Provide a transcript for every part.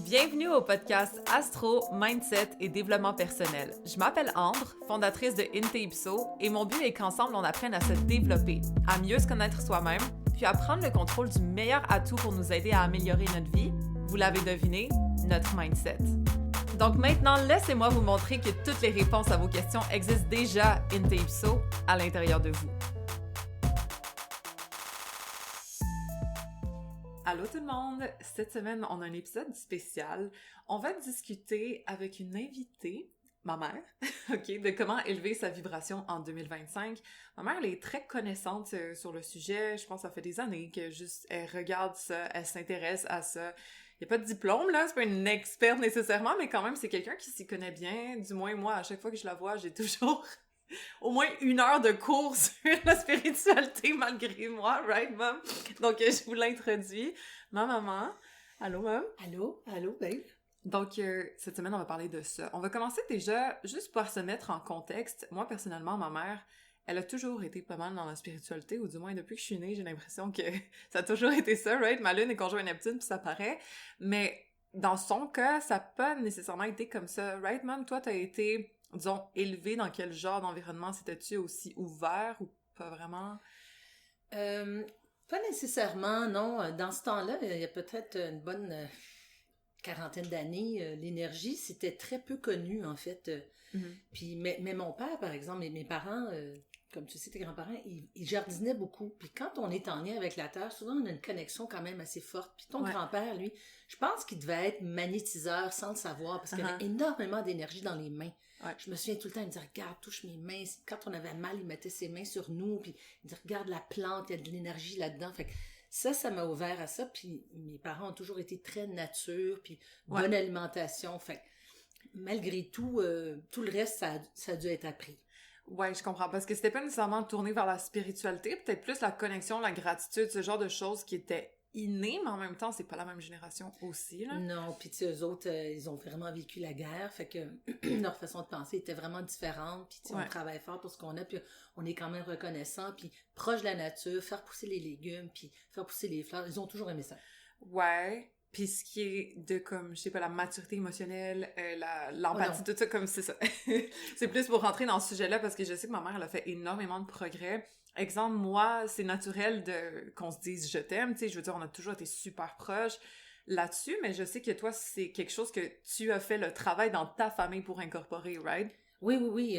Bienvenue au podcast Astro, Mindset et Développement personnel. Je m'appelle Ambre, fondatrice de Inte-Ipso, et mon but est qu'ensemble on apprenne à se développer, à mieux se connaître soi-même, puis à prendre le contrôle du meilleur atout pour nous aider à améliorer notre vie. Vous l'avez deviné, notre mindset. Donc maintenant, laissez-moi vous montrer que toutes les réponses à vos questions existent déjà Inte-Ipso à l'intérieur de vous. Allô tout le monde! Cette semaine, on a un épisode spécial. On va discuter avec une invitée, ma mère, ok, de comment élever sa vibration en 2025. Ma mère, elle est très connaissante sur le sujet. Je pense que ça fait des années que juste elle regarde ça, elle s'intéresse à ça. Il n'y a pas de diplôme, là, c'est pas une experte nécessairement, mais quand même, c'est quelqu'un qui s'y connaît bien. Du moins, moi, à chaque fois que je la vois, j'ai toujours au moins 1 heure de cours sur la spiritualité malgré moi, right, mom? Donc, je vous l'introduis. Ma maman. Allô, mom? Allô, babe? Donc, cette semaine, on va parler de ça. On va commencer déjà, juste pour se mettre en contexte. Moi, personnellement, ma mère, elle a toujours été pas mal dans la spiritualité, ou du moins, depuis que je suis née, j'ai l'impression que ça a toujours été ça, right? Ma lune est conjointe Neptune, puis ça paraît. Mais dans son cas, ça n'a pas nécessairement été comme ça, right, mom? Toi, t'as été, disons, élevée dans quel genre d'environnement? C'était-tu aussi ouvert ou pas vraiment? Pas nécessairement, non. Dans ce temps-là, il y a peut-être une bonne quarantaine d'années, l'énergie, c'était très peu connu, en fait. Puis, mais mon père, par exemple, et mes parents, comme tu sais, tes grands-parents, ils jardinaient beaucoup. Puis quand on est en lien avec la terre, souvent, on a une connexion quand même assez forte. Puis ton grand-père, lui, je pense qu'il devait être magnétiseur sans le savoir, parce qu'il y avait énormément d'énergie dans les mains. Ouais. Je me souviens tout le temps, il me disait, regarde, touche mes mains. Quand on avait mal, il mettait ses mains sur nous, puis il disait, regarde la plante, il y a de l'énergie là-dedans. Fait que ça m'a ouvert à ça. Puis mes parents ont toujours été très nature, puis bonne alimentation. Fait que malgré tout, tout le reste, ça a dû être appris. Ouais, je comprends, parce que c'était pas nécessairement tourné vers la spiritualité, peut-être plus la connexion, la gratitude, ce genre de choses qui étaient innées, mais en même temps, c'est pas la même génération aussi, là. Non, puis tu sais, eux autres, ils ont vraiment vécu la guerre, fait que leur façon de penser était vraiment différente, puis tu sais, on travaille fort pour ce qu'on a, puis on est quand même reconnaissant, puis proche de la nature, faire pousser les légumes, puis faire pousser les fleurs, ils ont toujours aimé ça. Ouais. Puis ce qui est de, comme, je sais pas, la maturité émotionnelle, l'empathie, tout ça, comme c'est ça. C'est plus pour rentrer dans ce sujet-là, parce que je sais que ma mère, elle a fait énormément de progrès. Exemple, moi, c'est naturel qu'on se dise « je t'aime », tu sais, je veux dire, on a toujours été super proches là-dessus, mais je sais que toi, c'est quelque chose que tu as fait le travail dans ta famille pour incorporer, right? Oui.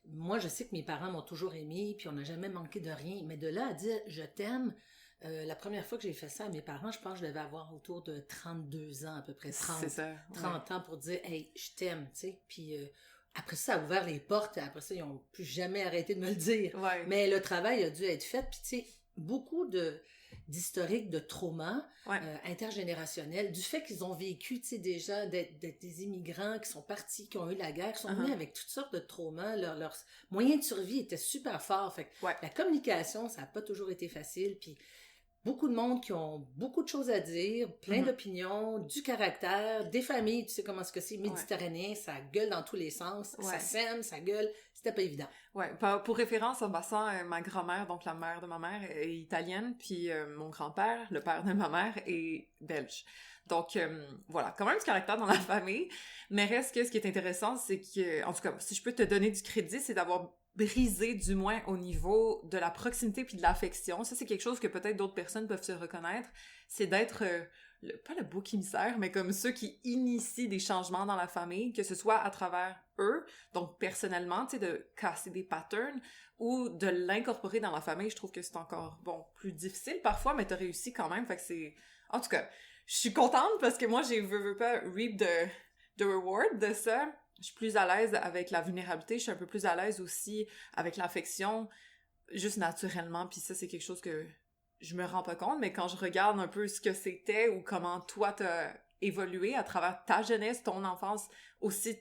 Moi, je sais que mes parents m'ont toujours aimé, puis on n'a jamais manqué de rien, mais de là à dire « je t'aime », la première fois que j'ai fait ça à mes parents, je pense que je devais avoir autour de 32 ans, à peu près 30 ans pour dire « hey, je t'aime », tu sais. Puis après ça a ouvert les portes, après ça, ils n'ont plus jamais arrêté de me le dire. Ouais. Mais le travail a dû être fait, puis tu sais, beaucoup d'historiques de trauma intergénérationnels, du fait qu'ils ont vécu, tu sais, déjà d'être des immigrants qui sont partis, qui ont eu la guerre, qui sont venus avec toutes sortes de traumas, leur moyen de survie était super fort. Fait que la communication, ça n'a pas toujours été facile, puis beaucoup de monde qui ont beaucoup de choses à dire, plein d'opinions, du caractère, des familles, tu sais comment c'est méditerranéen, ça gueule dans tous les sens, ça sème, ça gueule, c'était pas évident. Ouais, pour référence, en passant, ma grand-mère, donc la mère de ma mère, est italienne, puis mon grand-père, le père de ma mère, est belge. Donc, voilà, quand même du caractère dans la famille, mais reste que ce qui est intéressant, c'est que, en tout cas, si je peux te donner du crédit, c'est d'avoir brisé, du moins, au niveau de la proximité puis de l'affection. Ça, c'est quelque chose que peut-être d'autres personnes peuvent se reconnaître, c'est d'être, pas le bouc émissaire, mais comme ceux qui initient des changements dans la famille, que ce soit à travers eux, donc personnellement, tu sais, de casser des patterns, ou de l'incorporer dans la famille. Je trouve que c'est encore, bon, plus difficile parfois, mais t'as réussi quand même, fait que c'est... En tout cas, je suis contente parce que moi, veux pas reap the reward de ça. Je suis plus à l'aise avec la vulnérabilité, je suis un peu plus à l'aise aussi avec l'affection, juste naturellement, puis ça, c'est quelque chose que je me rends pas compte, mais quand je regarde un peu ce que c'était ou comment toi t'as évolué à travers ta jeunesse, ton enfance, aussi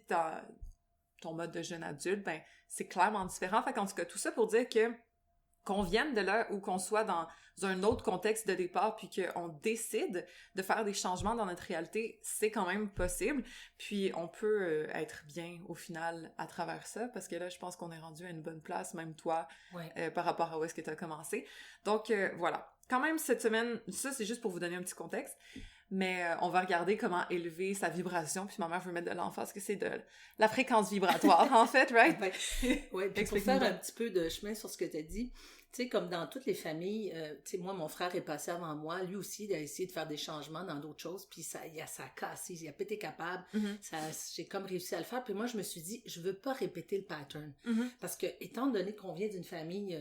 ton mode de jeune adulte, ben c'est clairement différent. Fait qu'en tout cas, tout ça pour dire qu'on vienne de là ou qu'on soit dans un autre contexte de départ puis qu'on décide de faire des changements dans notre réalité, c'est quand même possible. Puis on peut être bien au final à travers ça, parce que là, je pense qu'on est rendu à une bonne place, même toi, par rapport à où est-ce que tu as commencé. Donc voilà. Quand même, cette semaine, ça c'est juste pour vous donner un petit contexte. mais on va regarder comment élever sa vibration, puis ma mère veut mettre de l'emphase que c'est de la fréquence vibratoire, en fait, right? Oui, puis pour faire un petit peu de chemin sur ce que tu as dit, tu sais, comme dans toutes les familles, tu sais, moi, mon frère est passé avant moi, lui aussi, il a essayé de faire des changements dans d'autres choses, puis ça a cassé, il a pas été capable, j'ai comme réussi à le faire, puis moi, je me suis dit, je veux pas répéter le pattern, parce que, étant donné qu'on vient d'une famille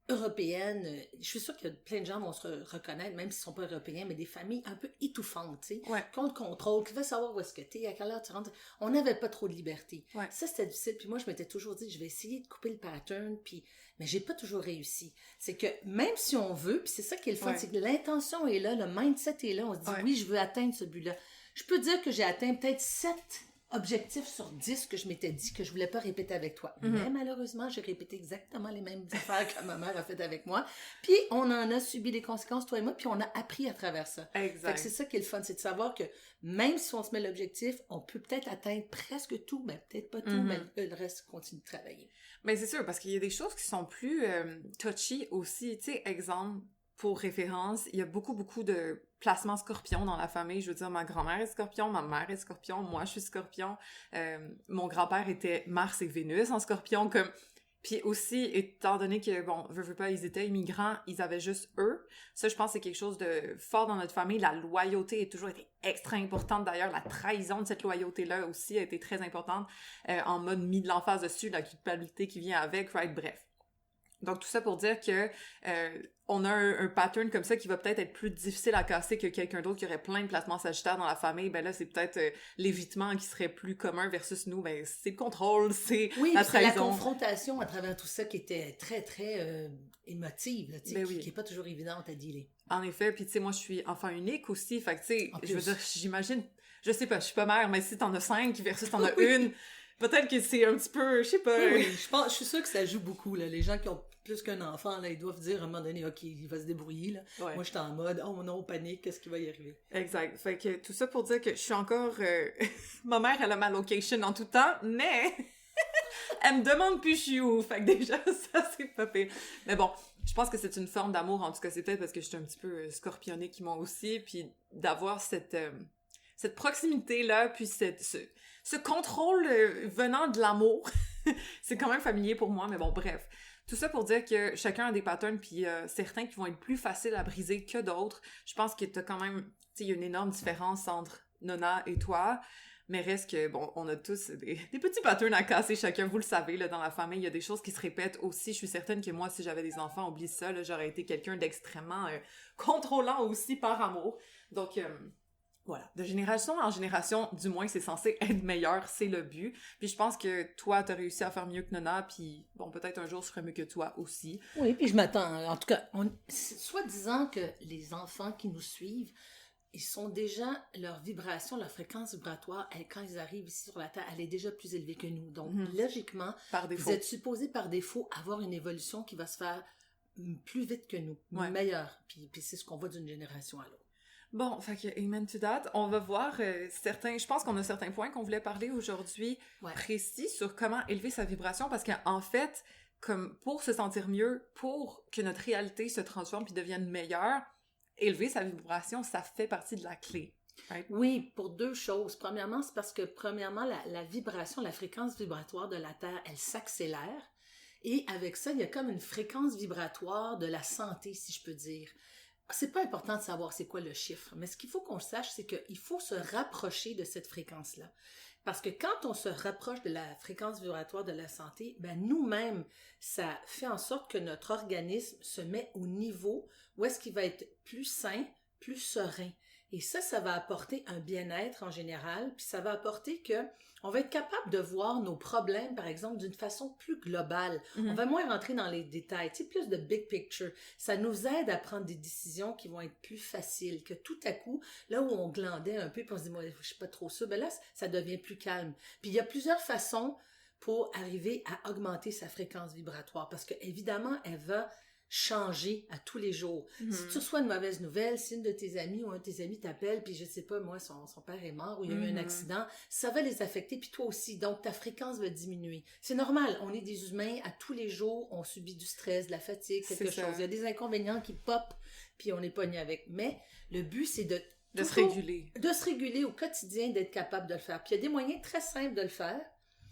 européenne, je suis sûre que plein de gens vont se reconnaître, même s'ils sont pas européens, mais des familles un peu étouffantes, tu sais, qu'on te contrôle, qui veut savoir où est-ce que t'es, à quelle heure tu rentres, on n'avait pas trop de liberté. Ça, c'était difficile, puis moi, je m'étais toujours dit, je vais essayer de couper le pattern, puis mais j'ai pas toujours réussi. C'est que même si on veut, puis c'est ça qui est le fun, c'est que l'intention est là, le mindset est là, on se dit oui, je veux atteindre ce but-là. Je peux dire que j'ai atteint peut-être 7 objectifs sur 10 que je m'étais dit que je voulais pas répéter avec toi. Mais malheureusement, j'ai répété exactement les mêmes affaires que ma mère a fait avec moi. Puis on en a subi les conséquences, toi et moi, puis on a appris à travers ça. Exact. Fait que c'est ça qui est le fun, c'est de savoir que même si on se met l'objectif, on peut peut-être atteindre presque tout, mais peut-être pas tout, mais le reste continue de travailler. Mais c'est sûr, parce qu'il y a des choses qui sont plus touchy aussi. Tu sais, exemple, pour référence, il y a beaucoup de placements scorpions dans la famille. Je veux dire, ma grand-mère est scorpion, ma mère est scorpion, moi je suis scorpion. Mon grand-père était Mars et Vénus en scorpion, comme... Puis aussi, étant donné que, bon, veux pas, ils étaient immigrants, ils avaient juste eux. Ça, je pense que c'est quelque chose de fort dans notre famille. La loyauté a toujours été extra importante. D'ailleurs, la trahison de cette loyauté-là aussi a été très importante. En mode mis de l'emphase dessus, la culpabilité qui vient avec, right? Bref. Donc, tout ça pour dire que on a un pattern comme ça qui va peut-être être plus difficile à casser que quelqu'un d'autre qui aurait plein de placements sagittaires dans la famille. Ben là, c'est peut-être l'évitement qui serait plus commun versus nous. Ben, c'est le contrôle, c'est la trahison. La confrontation à travers tout ça qui était très, très émotive, là, qui est pas toujours évidente à dealer. En effet, puis tu sais, moi, je suis enfant unique aussi. Fait que, tu sais, je veux dire, j'imagine, je sais pas, je suis pas mère, mais si t'en as 5 versus t'en as une... Peut-être que c'est un petit peu, je sais pas... Oui, je suis sûre que ça joue beaucoup, là. Les gens qui ont plus qu'un enfant, là, ils doivent dire à un moment donné, OK, il va se débrouiller, là. Ouais. Moi, j'étais en mode, oh non, panique, qu'est-ce qui va y arriver? Exact. Fait que tout ça pour dire que je suis encore... Ma mère, elle a ma location en tout temps, mais... elle me demande plus je suis où. Fait que déjà, ça, c'est pas pire. Mais bon, je pense que c'est une forme d'amour, en tout cas, c'est peut-être parce que je suis un petit peu scorpionique, moi aussi, puis d'avoir cette proximité-là, puis ce contrôle venant de l'amour, c'est quand même familier pour moi, mais bon, bref. Tout ça pour dire que chacun a des patterns, puis certains qui vont être plus faciles à briser que d'autres. Je pense que t'as quand même, tu sais, il y a une énorme différence entre Nona et toi, mais reste que, bon, on a tous des petits patterns à casser chacun, vous le savez, là, dans la famille, il y a des choses qui se répètent aussi. Je suis certaine que moi, si j'avais des enfants, oublie ça, là, j'aurais été quelqu'un d'extrêmement contrôlant aussi par amour. Donc... Voilà, de génération en génération, du moins, c'est censé être meilleur, c'est le but. Puis je pense que toi, t'as réussi à faire mieux que Nona, puis bon, peut-être un jour, je ferai mieux que toi aussi. Oui, puis je m'attends. En tout cas, soit disant que les enfants qui nous suivent, ils sont déjà, leur vibration, leur fréquence vibratoire, quand ils arrivent ici sur la Terre, elle est déjà plus élevée que nous. Donc, logiquement, vous êtes supposés par défaut avoir une évolution qui va se faire plus vite que nous, meilleure. Puis c'est ce qu'on voit d'une génération à l'autre. Bon, fait que amen to that. On va voir je pense qu'on a certains points qu'on voulait parler aujourd'hui précis sur comment élever sa vibration parce qu'en fait, comme pour se sentir mieux, pour que notre réalité se transforme puis devienne meilleure, élever sa vibration, ça fait partie de la clé. Right? Oui, pour 2 choses. Premièrement, c'est parce que la vibration, la fréquence vibratoire de la Terre, elle s'accélère. Et avec ça, il y a comme une fréquence vibratoire de la santé, si je peux dire. C'est pas important de savoir c'est quoi le chiffre, mais ce qu'il faut qu'on sache, c'est qu'il faut se rapprocher de cette fréquence-là. Parce que quand on se rapproche de la fréquence vibratoire de la santé, ben nous-mêmes, ça fait en sorte que notre organisme se met au niveau où est-ce qu'il va être plus sain, plus serein. Et ça va apporter un bien-être en général, puis ça va apporter que on va être capable de voir nos problèmes, par exemple, d'une façon plus globale. On va moins rentrer dans les détails, tu sais, plus de big picture. Ça nous aide à prendre des décisions qui vont être plus faciles, que tout à coup, là où on glandait un peu, puis on se dit, moi, je suis pas trop sûre, ben là, ça devient plus calme. Puis il y a plusieurs façons pour arriver à augmenter sa fréquence vibratoire, parce que évidemment, elle va changer à tous les jours. Si tu reçois une mauvaise nouvelle, si une de tes amies ou un de tes amis t'appelle, puis je sais pas, moi, son père est mort ou il y a eu un accident, ça va les affecter, puis toi aussi. Donc, ta fréquence va diminuer. C'est normal, on est des humains, à tous les jours, on subit du stress, de la fatigue, quelque chose. Il y a des inconvénients qui popent, puis on est pogné avec. Mais le but, c'est de De se réguler. De se réguler au quotidien, d'être capable de le faire. Puis il y a des moyens très simples de le faire.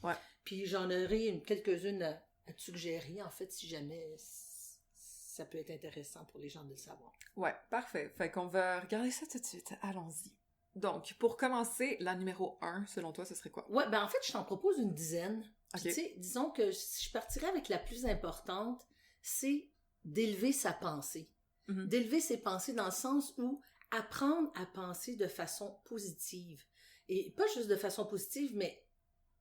Ouais. Puis j'en aurai quelques-unes à te suggérer, en fait, si jamais ça peut être intéressant pour les gens de le savoir. Ouais, parfait. Fait qu'on va regarder ça tout de suite. Allons-y. Donc, pour commencer, la numéro 1, selon toi, ce serait quoi? Ouais, ben en fait, je t'en propose une dizaine. Ok. Puis, tu sais, disons que si je partirais avec la plus importante, c'est d'élever sa pensée. Mhm. D'élever ses pensées dans le sens où apprendre à penser de façon positive. Et pas juste de façon positive, mais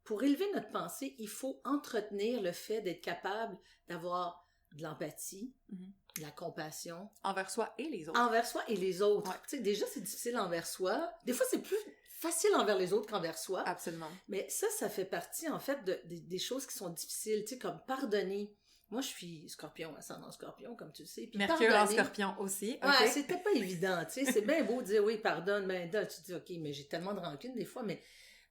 pour élever notre pensée, il faut entretenir le fait d'être capable d'avoir de l'empathie, de la compassion. Envers soi et les autres. Envers soi et les autres. Ouais. Tu sais, déjà, c'est difficile envers soi. Des fois, c'est plus facile envers les autres qu'envers soi. Absolument. Mais ça fait partie, en fait, des choses qui sont difficiles. Tu sais, comme pardonner. Moi, je suis scorpion, ascendant scorpion, comme tu le sais. Puis Mercure en pardonner, scorpion aussi. ouais, Ok. c'était pas évident, tu sais. C'est bien beau de dire oui, pardonne, mais là, tu te dis, OK, mais j'ai tellement de rancune des fois, mais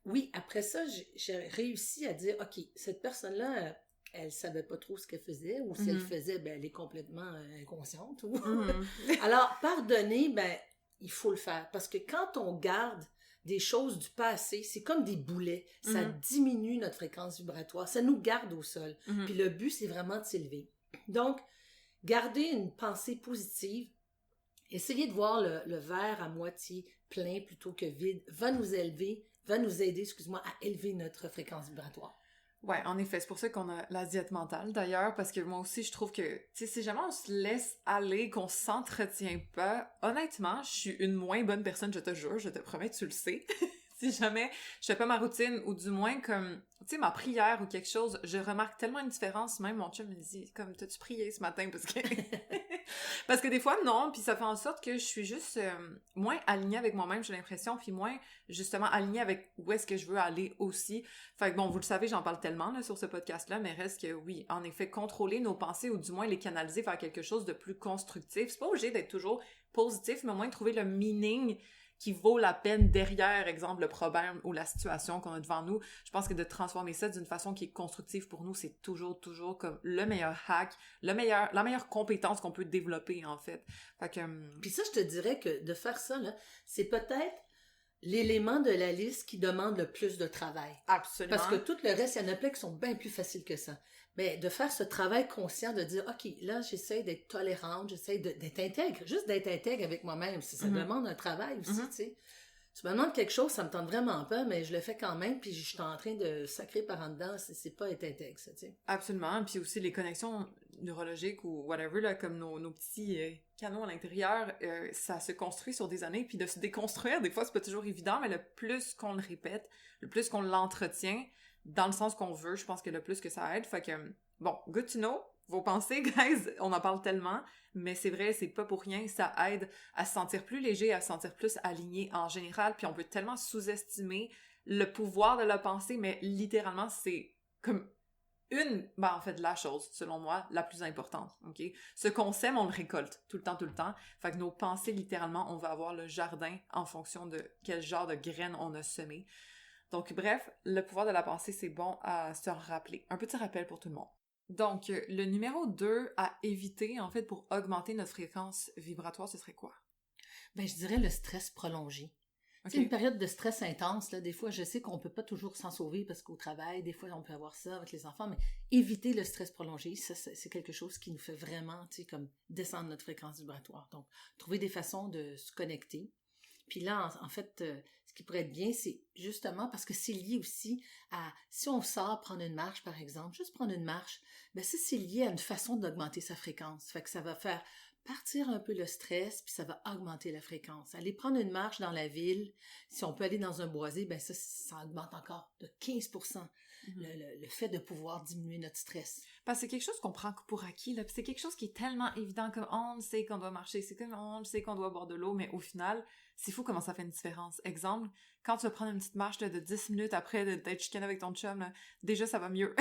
oui, après ça, j'ai réussi à dire, OK, cette personne-là, elle savait pas trop ce qu'elle faisait, ou si elle Mhm. faisait, ben, elle est complètement inconsciente. Ou... Mhm. Alors, pardonner, ben, il faut le faire. Parce que quand on garde des choses du passé, c'est comme des boulets. Ça Mhm. diminue notre fréquence vibratoire. Ça nous garde au sol. Mhm. Puis le but, c'est vraiment de s'élever. Donc, garder une pensée positive, essayer de voir le verre à moitié plein plutôt que vide, va nous aider, à élever notre fréquence vibratoire. Ouais, en effet, c'est pour ça qu'on a la diète mentale, d'ailleurs, parce que moi aussi, je trouve que, tu sais, si jamais on se laisse aller, qu'on s'entretient pas, honnêtement, je suis une moins bonne personne, je te jure, je te promets, tu le sais. Si jamais je fais pas ma routine, ou du moins comme, tu sais, ma prière ou quelque chose, je remarque tellement une différence, même mon chum me dit, comme, t'as-tu prié ce matin? Parce que... Parce que des fois, non, puis ça fait en sorte que je suis juste moins alignée avec moi-même, j'ai l'impression, puis moins, justement, alignée avec où est-ce que je veux aller aussi. Fait que bon, vous le savez, j'en parle tellement là, sur ce podcast-là, mais reste que oui, en effet, contrôler nos pensées ou du moins les canaliser vers quelque chose de plus constructif. C'est pas obligé d'être toujours positif, mais au moins trouver le meaning qui vaut la peine derrière, exemple, le problème ou la situation qu'on a devant nous. Je pense que de transformer ça d'une façon qui est constructive pour nous, c'est toujours comme le meilleur hack, la meilleure compétence qu'on peut développer, en fait. Fait que... Puis ça, je te dirais que de faire ça, là, c'est peut-être l'élément de la liste qui demande le plus de travail. Absolument. Parce que tout le reste, il y en a plein qui sont bien plus faciles que ça. Mais de faire ce travail conscient, de dire, OK, là, j'essaie d'être tolérante, j'essaie d'être intègre, juste d'être intègre avec moi-même. Ça demande un travail aussi, tu sais. Tu me demandes quelque chose, ça me tente vraiment pas, mais je le fais quand même, puis je suis en train de sacrer par en dedans, c'est pas être intègre, ça, tu sais. Absolument, puis aussi les connexions neurologiques ou whatever, là, comme nos petits canaux à l'intérieur, ça se construit sur des années, puis de se déconstruire, des fois, c'est pas toujours évident, mais le plus qu'on le répète, le plus qu'on l'entretient, dans le sens qu'on veut, je pense que le plus que ça aide, fait que, bon, good to know, vos pensées, guys, on en parle tellement, mais c'est vrai, c'est pas pour rien, ça aide à se sentir plus léger, à se sentir plus aligné en général, puis on peut tellement sous-estimer le pouvoir de la pensée, mais littéralement, c'est comme en fait, la chose, selon moi, la plus importante, ok? Ce qu'on sème, on le récolte, tout le temps. Fait que nos pensées, littéralement, on va avoir le jardin en fonction de quel genre de graines on a semé. Donc, bref, le pouvoir de la pensée, c'est bon à se rappeler. Un petit rappel pour tout le monde. Donc, le numéro 2 à éviter, en fait, pour augmenter notre fréquence vibratoire, ce serait quoi? Ben, je dirais le stress prolongé. Okay. C'est une période de stress intense, là. Des fois, je sais qu'on peut pas toujours s'en sauver parce qu'au travail, des fois, on peut avoir ça avec les enfants, mais éviter le stress prolongé, ça, c'est quelque chose qui nous fait vraiment, tu sais, comme descendre notre fréquence vibratoire. Donc, trouver des façons de se connecter. Puis là, en fait, ce qui pourrait être bien, c'est justement parce que c'est lié aussi à, si on sort prendre une marche, par exemple, juste prendre une marche, ben ça, c'est lié à une façon d'augmenter sa fréquence. Fait que ça va faire partir un peu le stress, puis ça va augmenter la fréquence. Aller prendre une marche dans la ville, si on peut aller dans un boisé, ben ça augmente encore de 15% le fait de pouvoir diminuer notre stress. Parce que c'est quelque chose qu'on prend pour acquis, là, puis c'est quelque chose qui est tellement évident comme on sait qu'on doit marcher, c'est comme on sait qu'on doit boire de l'eau, mais au final, c'est fou comment ça fait une différence. Exemple, quand tu vas prendre une petite marche là, de 10 minutes après d'être chicané avec ton chum, là, déjà ça va mieux.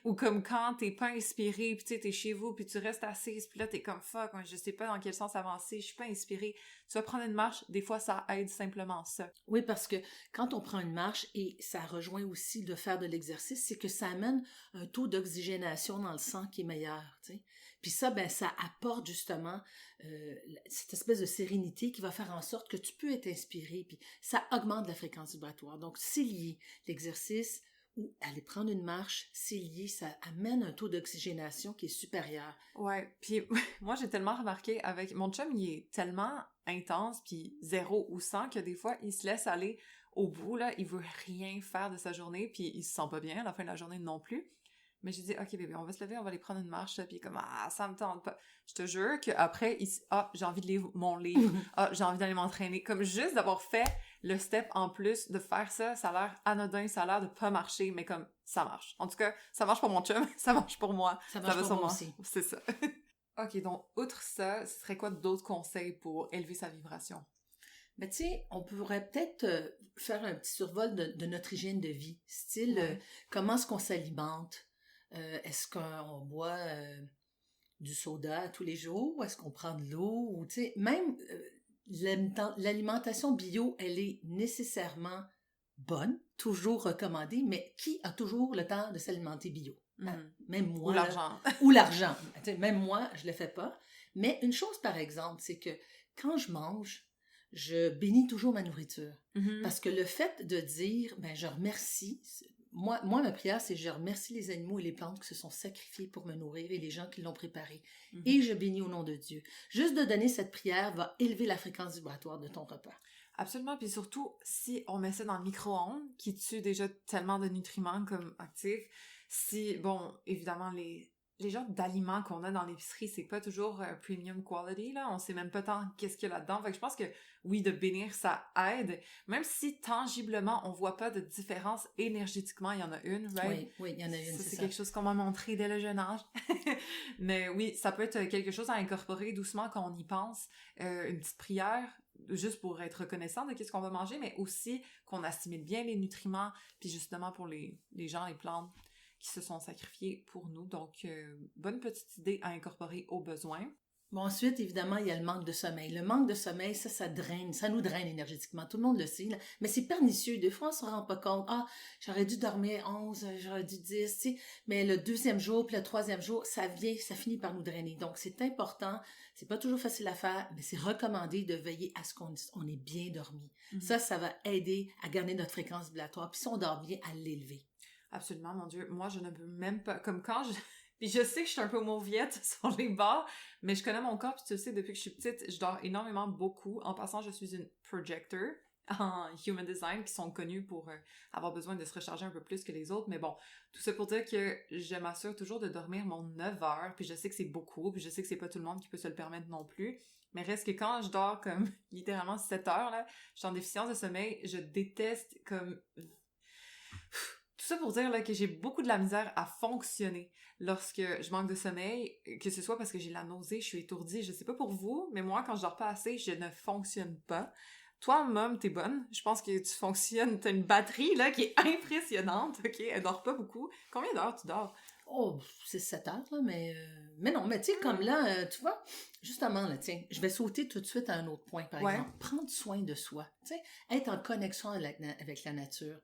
Ou comme quand t'es pas inspiré, puis tu sais, t'es chez vous, puis tu restes assise, puis là t'es comme fuck, je sais pas dans quel sens avancer, je suis pas inspirée. Tu vas prendre une marche, des fois ça aide simplement ça. Oui, parce que quand on prend une marche, et ça rejoint aussi de faire de l'exercice, c'est que ça amène un taux d'oxygénation dans le sang qui est meilleur, tu sais. Puis ça, ben, ça apporte justement cette espèce de sérénité qui va faire en sorte que tu peux être inspiré, puis ça augmente la fréquence vibratoire. Donc, c'est lié. L'exercice ou aller prendre une marche, c'est lié, ça amène un taux d'oxygénation qui est supérieur. Ouais, puis moi j'ai tellement remarqué avec mon chum, il est tellement intense puis 0 ou 100 que des fois il se laisse aller au bout là, il veut rien faire de sa journée puis il se sent pas bien à la fin de la journée non plus. Mais j'ai dit OK bébé, on va se lever, on va aller prendre une marche là, puis comme ça me tente pas. Je te jure qu'après j'ai envie de lire mon livre. J'ai envie d'aller m'entraîner comme juste d'avoir fait le step en plus de faire ça, ça a l'air anodin, ça a l'air de pas marcher, mais comme ça marche. En tout cas, ça marche pour mon chum, ça marche pour moi. Ça marche pour moi aussi. C'est ça. OK, donc, outre ça, ce serait quoi d'autres conseils pour élever sa vibration? Mais tu sais, on pourrait peut-être faire un petit survol de notre hygiène de vie. Style, comment est-ce qu'on s'alimente? Est-ce qu'on boit du soda tous les jours? Ou est-ce qu'on prend de l'eau? Ou tu sais, même l'alimentation bio, elle est nécessairement bonne, toujours recommandée, mais qui a toujours le temps de s'alimenter bio? Même moi. Ou l'argent. Ou l'argent. Même moi, je le fais pas. Mais une chose, par exemple, c'est que quand je mange, je bénis toujours ma nourriture. Parce que le fait de dire, ben, je remercie, moi, ma prière, c'est je remercie les animaux et les plantes qui se sont sacrifiés pour me nourrir et les gens qui l'ont préparé. Et je bénis au nom de Dieu. Juste de donner cette prière va élever la fréquence vibratoire de ton repas. Absolument, puis surtout, si on met ça dans le micro-ondes, qui tue déjà tellement de nutriments comme actifs, si, bon, évidemment, les genres d'aliments qu'on a dans l'épicerie, c'est pas toujours premium quality, là, on sait même pas tant qu'est-ce qu'il y a là-dedans, fait que je pense que, oui, de bénir, ça aide, même si tangiblement, on voit pas de différence énergétiquement, il y en a une, right? Oui, il y en a une, c'est quelque chose qu'on m'a montré dès le jeune âge, mais oui, ça peut être quelque chose à incorporer doucement quand on y pense, une petite prière, juste pour être reconnaissant de qu'est-ce qu'on va manger, mais aussi qu'on assimile bien les nutriments, puis justement pour les gens, les plantes qui se sont sacrifiés pour nous. Donc, bonne petite idée à incorporer au besoin. Bon, ensuite, évidemment, il y a le manque de sommeil. Le manque de sommeil, ça draine, ça nous draine énergétiquement. Tout le monde le sait, là. Mais c'est pernicieux. Des fois, on se rend pas compte. J'aurais dû dormir 11, j'aurais dû 10, tu sais. Mais le deuxième jour, puis le troisième jour, ça finit par nous drainer. Donc, c'est important. C'est pas toujours facile à faire, mais c'est recommandé de veiller à ce qu'on ait bien dormi. Ça va aider à garder notre fréquence vibratoire. Puis si on dort bien, à l'élever. Absolument, mon Dieu. Moi, je ne peux même pas... Comme quand je... Puis je sais que je suis un peu mauviette sur les bords, mais je connais mon corps, puis tu le sais, depuis que je suis petite, je dors énormément beaucoup. En passant, je suis une projector en Human Design, qui sont connus pour avoir besoin de se recharger un peu plus que les autres. Mais bon, tout ça pour dire que je m'assure toujours de dormir mon 9 heures, puis je sais que c'est beaucoup, puis je sais que c'est pas tout le monde qui peut se le permettre non plus. Mais reste que quand je dors comme littéralement 7 heures, là, je suis en déficience de sommeil, je déteste comme... Tout ça pour dire là, que j'ai beaucoup de la misère à fonctionner lorsque je manque de sommeil, que ce soit parce que j'ai la nausée, je suis étourdie, je sais pas pour vous, mais moi, quand je dors pas assez, je ne fonctionne pas. Toi, Mom, t'es bonne. Je pense que tu fonctionnes, t'as une batterie là qui est impressionnante, ok? Elle dort pas beaucoup. Combien d'heures tu dors? Oh, c'est 7 heures, là, mais non, mais tu sais, comme là, tu vois, justement, là, tiens, je vais sauter tout de suite à un autre point, par exemple. Prendre soin de soi, tu sais, être en connexion avec la nature.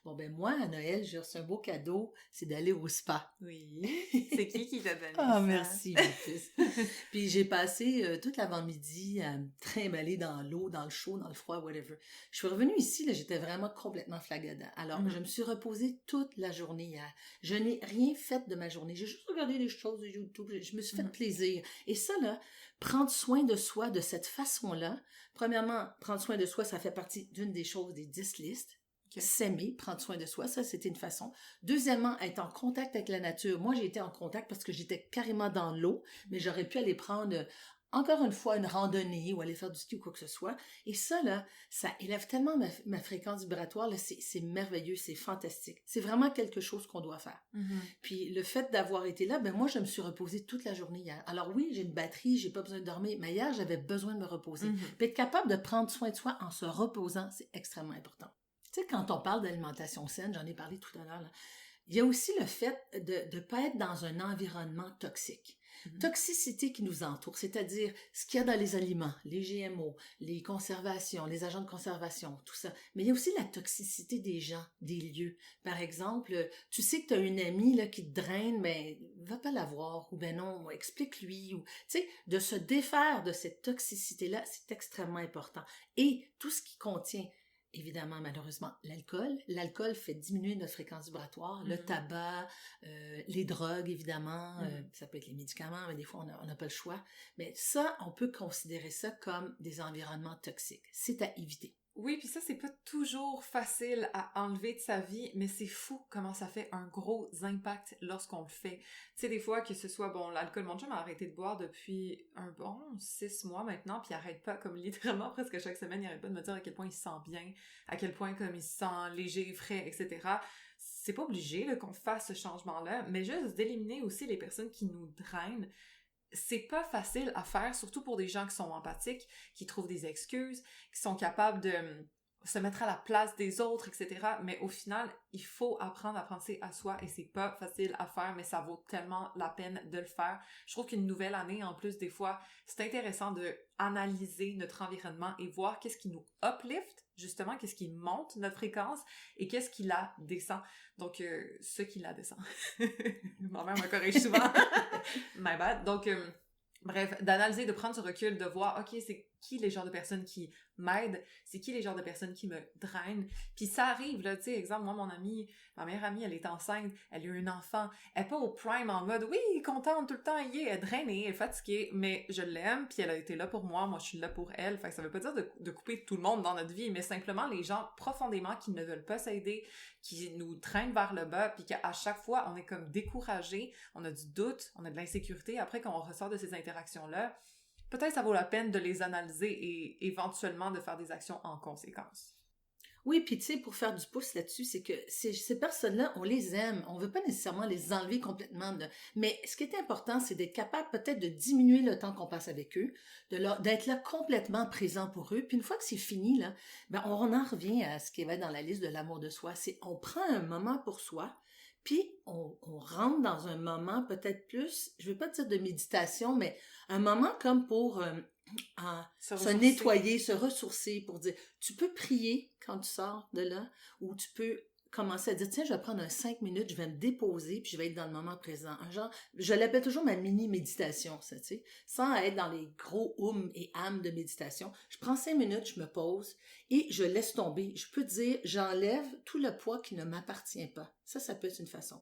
Bon, ben moi, à Noël, j'ai reçu un beau cadeau, c'est d'aller au spa. Oui. C'est qui t'a donné ça? Ah, merci, mon fils. Puis j'ai passé toute l'avant-midi à me trimballer dans l'eau, dans le chaud, dans le froid, whatever. Je suis revenue ici, là, j'étais vraiment complètement flagada. Alors, je me suis reposée toute la journée hier. Je n'ai rien fait de ma journée. J'ai juste regardé des choses de YouTube. Je me suis fait plaisir. Et ça, là, prendre soin de soi de cette façon-là, premièrement, prendre soin de soi, ça fait partie d'une des choses des 10 listes. S'aimer, prendre soin de soi, ça c'était une façon. Deuxièmement, être en contact avec la nature. Moi, j'ai été en contact parce que j'étais carrément dans l'eau, mais j'aurais pu aller prendre, encore une fois, une randonnée ou aller faire du ski ou quoi que ce soit. Et ça, là, ça élève tellement ma fréquence vibratoire, là, c'est merveilleux, c'est fantastique. C'est vraiment quelque chose qu'on doit faire. Puis le fait d'avoir été là, ben moi, je me suis reposée toute la journée hier. Alors oui, j'ai une batterie, j'ai pas besoin de dormir, mais hier, j'avais besoin de me reposer. Puis être capable de prendre soin de soi en se reposant, c'est extrêmement important. Tu sais, quand on parle d'alimentation saine, j'en ai parlé tout à l'heure, là, il y a aussi le fait de ne pas être dans un environnement toxique. Toxicité qui nous entoure, c'est-à-dire ce qu'il y a dans les aliments, les GMO, les conservations, les agents de conservation, tout ça. Mais il y a aussi la toxicité des gens, des lieux. Par exemple, tu sais que tu as une amie là, qui te draine, mais va pas la voir, ou ben non, explique-lui. Ou, tu sais, de se défaire de cette toxicité-là, c'est extrêmement important. Et tout ce qui contient évidemment, malheureusement, l'alcool. L'alcool fait diminuer notre fréquence vibratoire. Le tabac, les drogues, évidemment. Ça peut être les médicaments, mais des fois, on n'a pas le choix. Mais ça, on peut considérer ça comme des environnements toxiques. C'est à éviter. Oui, puis ça, c'est pas toujours facile à enlever de sa vie, mais c'est fou comment ça fait un gros impact lorsqu'on le fait. Tu sais, des fois, que ce soit, bon, l'alcool, mon chum a arrêté de boire depuis un bon 6 mois maintenant, puis il arrête pas, comme littéralement, presque chaque semaine, il arrête pas de me dire à quel point il se sent bien, à quel point, comme il se sent léger, frais, etc. C'est pas obligé, là, qu'on fasse ce changement-là, mais juste d'éliminer aussi les personnes qui nous drainent. C'est pas facile à faire, surtout pour des gens qui sont empathiques, qui trouvent des excuses, qui sont capables de se mettre à la place des autres, etc. Mais au final, il faut apprendre à penser à soi et c'est pas facile à faire, mais ça vaut tellement la peine de le faire. Je trouve qu'une nouvelle année, en plus, des fois, c'est intéressant de analyser notre environnement et voir qu'est-ce qui nous uplift, justement, qu'est-ce qui monte notre fréquence et qu'est-ce qui la descend. Donc, ce qui la descend. Ma mère me corrige souvent. My bad. Donc, bref, d'analyser, de prendre ce recul, de voir, OK, c'est qui les genres de personnes qui m'aident, c'est qui les genres de personnes qui me drainent. Puis ça arrive, là, tu sais, exemple, moi, ma meilleure amie, elle est enceinte, elle a eu un enfant, elle est pas au prime en mode, oui, contente tout le temps, elle est drainée, elle est fatiguée, mais je l'aime, puis elle a été là pour moi je suis là pour elle. Fait que ça veut pas dire de couper tout le monde dans notre vie, mais simplement les gens profondément qui ne veulent pas s'aider, qui nous traînent vers le bas, puis qu'à chaque fois, on est comme découragé, on a du doute, on a de l'insécurité. Après, quand on ressort de ces interactions-là, peut-être ça vaut la peine de les analyser et éventuellement de faire des actions en conséquence. Oui, puis tu sais, pour faire du pouce là-dessus, c'est que ces personnes-là, on les aime. On veut pas nécessairement les enlever complètement. Mais ce qui est important, c'est d'être capable peut-être de diminuer le temps qu'on passe avec eux, d'être là complètement présent pour eux. Puis une fois que c'est fini, là, ben on en revient à ce qui va être dans la liste de l'amour de soi. C'est on prend un moment pour soi, puis on rentre dans un moment peut-être plus, je veux pas dire de méditation, mais un moment comme pour se nettoyer, se ressourcer, pour dire, tu peux prier quand tu sors de là, ou tu peux commencer à dire, tiens, je vais prendre 5 minutes, je vais me déposer, puis je vais être dans le moment présent. Un genre, je l'appelle toujours ma mini-méditation, ça, tu sais, sans être dans les gros et âmes de méditation. Je prends 5 minutes, je me pose, et je laisse tomber. Je peux dire, j'enlève tout le poids qui ne m'appartient pas. Ça peut être une façon.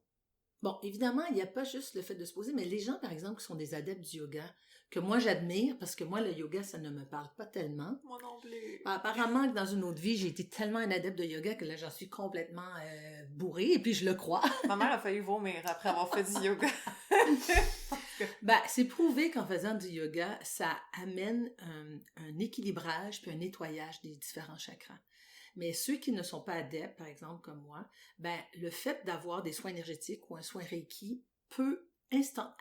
Bon, évidemment, il n'y a pas juste le fait de se poser, mais les gens, par exemple, qui sont des adeptes du yoga, que moi j'admire, parce que moi, le yoga, ça ne me parle pas tellement. Moi non plus. Apparemment que dans une autre vie, j'ai été tellement un adepte de yoga que là, j'en suis complètement bourrée, et puis je le crois. Ma mère a failli vomir après avoir fait du yoga. C'est prouvé qu'en faisant du yoga, ça amène un équilibrage puis un nettoyage des différents chakras. Mais ceux qui ne sont pas adeptes, par exemple comme moi, le fait d'avoir des soins énergétiques ou un soin Reiki peut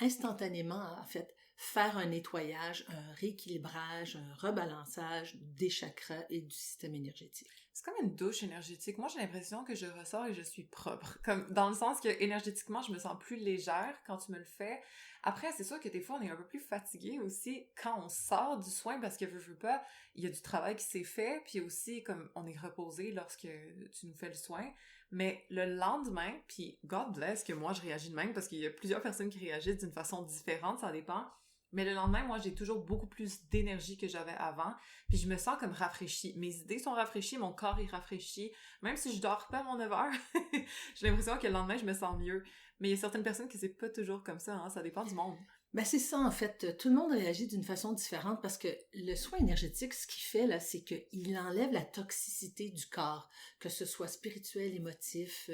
instantanément, en fait, faire un nettoyage, un rééquilibrage, un rebalançage des chakras et du système énergétique. C'est comme une douche énergétique. Moi, j'ai l'impression que je ressors et je suis propre. Comme dans le sens que énergétiquement, je me sens plus légère quand tu me le fais. Après, c'est sûr que des fois, on est un peu plus fatigué aussi quand on sort du soin parce que veux pas, il y a du travail qui s'est fait, puis aussi comme on est reposé lorsque tu nous fais le soin. Mais le lendemain, puis God bless que moi je réagis de même parce qu'il y a plusieurs personnes qui réagissent d'une façon différente, ça dépend. Mais le lendemain, moi, j'ai toujours beaucoup plus d'énergie que j'avais avant. Puis je me sens comme rafraîchie. Mes idées sont rafraîchies, mon corps est rafraîchi. Même si je dors pas mon 9 heures, j'ai l'impression que le lendemain, je me sens mieux. Mais il y a certaines personnes qui c'est pas toujours comme ça, hein, ça dépend du monde. C'est ça, en fait. Tout le monde réagit d'une façon différente parce que le soin énergétique, ce qu'il fait, là, c'est qu'il enlève la toxicité du corps, que ce soit spirituel, émotif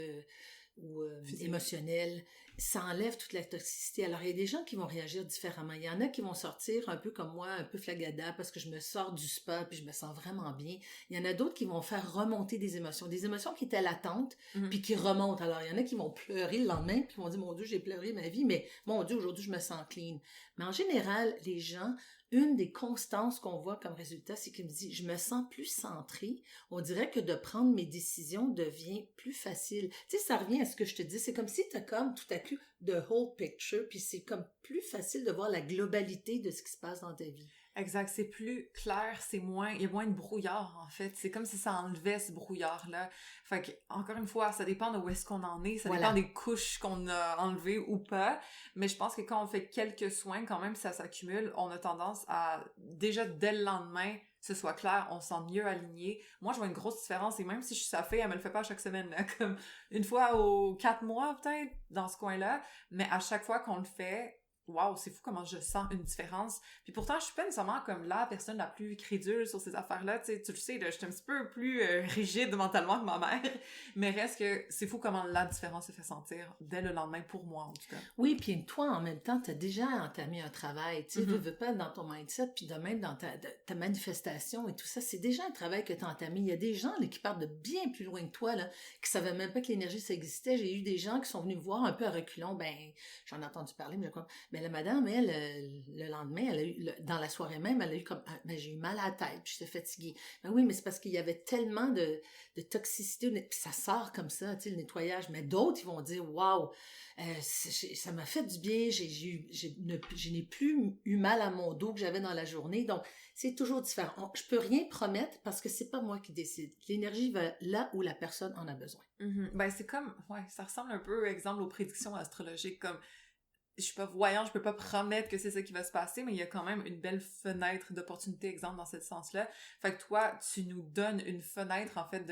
ou émotionnel. Ça enlève toute la toxicité. Alors, il y a des gens qui vont réagir différemment. Il y en a qui vont sortir un peu comme moi, un peu flagada, parce que je me sors du spa puis je me sens vraiment bien. Il y en a d'autres qui vont faire remonter des émotions qui étaient latentes, puis qui remontent. Alors, il y en a qui vont pleurer le lendemain, puis vont dire, mon Dieu, j'ai pleuré ma vie, mais mon Dieu, aujourd'hui, je me sens clean. Mais en général, les gens une des constances qu'on voit comme résultat, c'est qu'il me dit, je me sens plus centrée. On dirait que de prendre mes décisions devient plus facile. Tu sais, ça revient à ce que je te dis. C'est comme si tu as comme tout à coup the whole picture, puis c'est comme plus facile de voir la globalité de ce qui se passe dans ta vie. Exact, c'est plus clair, il y a moins de brouillard, en fait. C'est comme si ça enlevait ce brouillard-là. Fait que, encore une fois, ça dépend de où est-ce qu'on en est, ça dépend des couches qu'on a enlevées ou pas, mais je pense que quand on fait quelques soins, quand même, ça s'accumule, on a tendance à, déjà dès le lendemain, ce soit clair, on se sent mieux aligné. Moi, je vois une grosse différence, et même si je suis sa fille, elle me le fait pas chaque semaine, là, comme une fois aux 4 mois, peut-être, dans ce coin-là, mais à chaque fois qu'on le fait, wow, c'est fou comment je sens une différence. Puis pourtant, je suis pas nécessairement comme la personne la plus crédule sur ces affaires-là. Tu le sais, là, je suis un petit peu plus rigide mentalement que ma mère. Mais reste que c'est fou comment la différence se fait sentir dès le lendemain pour moi, en tout cas. Oui, puis toi, en même temps, tu as déjà entamé un travail. Tu sais, veux pas dans ton mindset, puis de même dans ta manifestation et tout ça. C'est déjà un travail que tu as entamé. Il y a des gens là, qui partent de bien plus loin que toi, là, qui savaient même pas que l'énergie, ça existait. J'ai eu des gens qui sont venus me voir un peu à reculons. Ben, j'en ai entendu parler, mais la madame, elle, le lendemain, elle a eu, dans la soirée même, elle a eu comme, ben, j'ai eu mal à la tête, puis j'étais fatiguée. Ben oui, mais c'est parce qu'il y avait tellement de toxicité, puis ça sort comme ça, tu sais, le nettoyage. Mais d'autres, ils vont dire, waouh, ça m'a fait du bien, je n'ai plus eu mal à mon dos que j'avais dans la journée. Donc, c'est toujours différent. Je peux rien promettre parce que c'est pas moi qui décide. L'énergie va là où la personne en a besoin. Ben, c'est comme, ouais, ça ressemble un peu, exemple, aux prédictions astrologiques, comme, je suis pas voyante, je peux pas promettre que c'est ça qui va se passer, mais il y a quand même une belle fenêtre d'opportunité, exemple, dans ce sens-là. Fait que toi, tu nous donnes une fenêtre, en fait,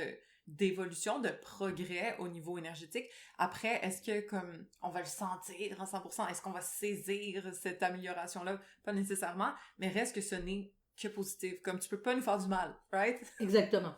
d'évolution, de progrès au niveau énergétique. Après, est-ce que, comme, on va le sentir à 100%? Est-ce qu'on va saisir cette amélioration-là? Pas nécessairement, mais reste que ce n'est que positif. Comme, tu peux pas nous faire du mal, right? Exactement.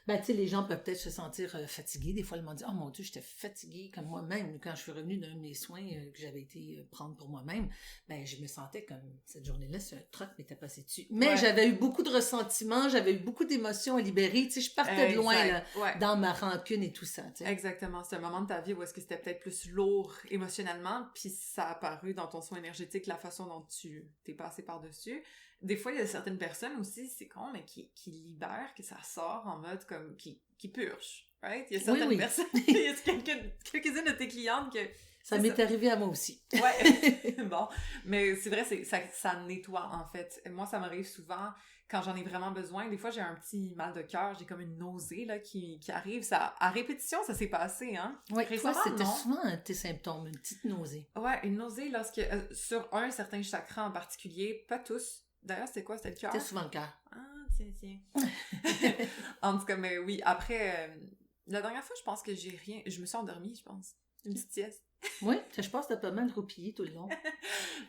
Ben, tu sais, les gens peuvent peut-être se sentir fatigués. Des fois, ils m'ont dit, oh mon Dieu, j'étais fatiguée comme moi-même. Quand je suis revenue d'un de mes soins que j'avais été prendre pour moi-même, ben, je me sentais comme, cette journée-là, c'est un truc m'était passé dessus. Mais j'avais eu beaucoup de ressentiments, j'avais eu beaucoup d'émotions à libérer. Tu sais, je partais de loin, là, dans ma rancune et tout ça, tu sais. Exactement. C'est un moment de ta vie où est-ce que c'était peut-être plus lourd émotionnellement, puis ça a apparu dans ton soin énergétique, la façon dont tu t'es passé par-dessus. Des fois, il y a certaines personnes aussi, c'est con, mais qui libèrent, que ça sort en mode comme, qui purge, right? Il y a certaines personnes, il y a quelques-unes de tes clientes que... Ça m'est arrivé à moi aussi. Ouais, bon. Mais c'est vrai, ça nettoie, en fait. Moi, ça m'arrive souvent, quand j'en ai vraiment besoin, des fois, j'ai un petit mal de cœur, j'ai comme une nausée, là, qui arrive. Ça, à répétition, ça s'est passé, hein? Oui, toi, c'était souvent tes symptômes, une petite nausée. Ouais, une nausée lorsque, sur un certain chakra en particulier, pas tous. D'ailleurs, c'était quoi? C'était le cœur? C'était souvent le cœur. Ah, tiens. En tout cas, mais oui, après, la dernière fois, je pense que je me suis endormie, je pense. Une petite sieste. Oui, je pense que t'as pas mal roupillé tout le long.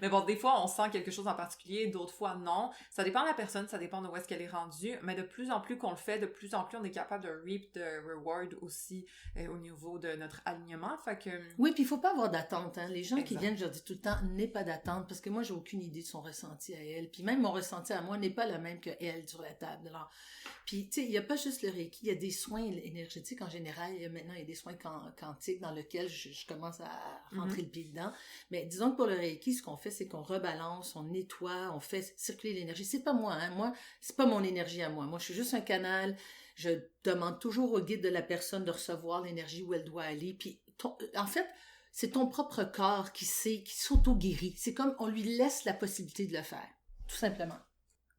Mais bon, des fois, on sent quelque chose en particulier, d'autres fois, non. Ça dépend de la personne, ça dépend de où est-ce qu'elle est rendue, mais de plus en plus qu'on le fait, de plus en plus on est capable de reap de reward aussi au niveau de notre alignement, fait que... Oui, puis il faut pas avoir d'attente, hein. Les gens qui viennent, je leur dis tout le temps, n'aie pas d'attente, parce que moi, j'ai aucune idée de son ressenti à elle, puis même mon ressenti à moi n'est pas le même que elle sur la table. Alors, puis, tu sais, il y a pas juste le Reiki, il y a des soins énergétiques en général, maintenant, il y a des soins quantiques dans lesquels je commence à rentrer le pied dedans. Mais disons que pour le Reiki, ce qu'on fait, c'est qu'on rebalance, on nettoie, on fait circuler l'énergie. C'est pas moi, hein. Moi, c'est pas mon énergie à moi. Moi, je suis juste un canal. Je demande toujours au guide de la personne de recevoir l'énergie où elle doit aller. Puis, en fait, c'est ton propre corps qui s'auto-guérit. C'est comme on lui laisse la possibilité de le faire, tout simplement.